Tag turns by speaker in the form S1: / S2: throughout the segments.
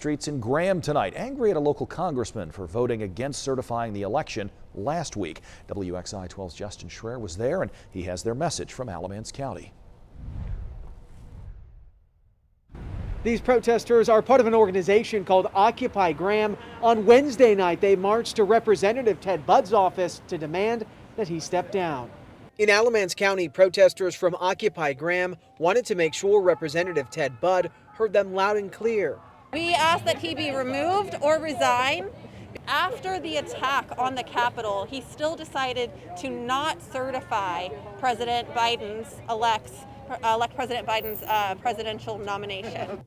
S1: Streets in Graham tonight, angry at a local congressman for voting against certifying the election last week. WXI 12's Justin Schreier was there, and he has their message from Alamance County.
S2: These protesters are part of an organization called Occupy Graham. On Wednesday night, they marched to Representative Ted Budd's office to demand that he step down. In Alamance County, protesters from Occupy Graham wanted to make sure Representative Ted Budd heard them loud and clear.
S3: We ask that he be removed or resign. After the attack on the Capitol, he still decided to not certify President Biden's presidential nomination.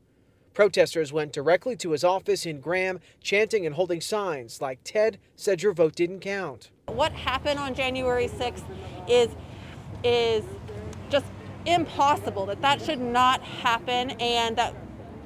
S2: Protesters went directly to his office in Graham, chanting and holding signs like "Ted said your vote didn't count."
S3: What happened on January 6th is just impossible. That should not happen, and that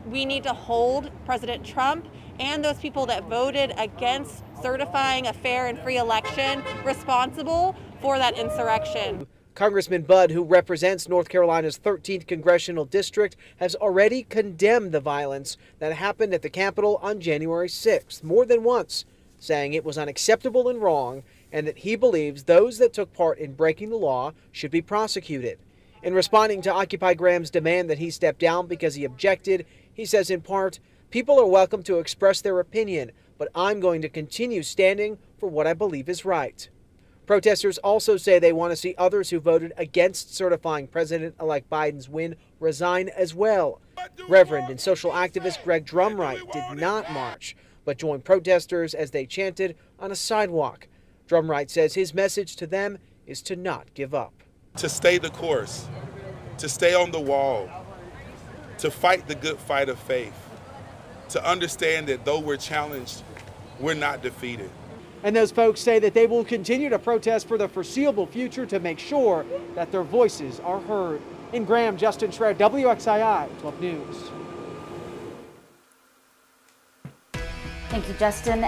S3: we need to hold President Trump and those people that voted against certifying a fair and free election responsible for that insurrection.
S2: Congressman Budd, who represents North Carolina's 13th congressional district, has already condemned the violence that happened at the Capitol on January 6th more than once, saying it was unacceptable and wrong, and that he believes those that took part in breaking the law should be prosecuted. In responding to Occupy Graham's demand that he step down because he objected, he says in part, "People are welcome to express their opinion, but I'm going to continue standing for what I believe is right." Protesters also say they want to see others who voted against certifying President-elect Biden's win resign as well. Reverend and social activist Greg Drumright did not march, but joined protesters as they chanted on a sidewalk. Drumright says his message to them is to not give up.
S4: To stay the course, to stay on the wall, to fight the good fight of faith, to understand that though we're challenged, we're not defeated.
S2: And those folks say that they will continue to protest for the foreseeable future to make sure that their voices are heard. In Graham, Justin Schreier, WXII 12 News.
S5: Thank you, Justin.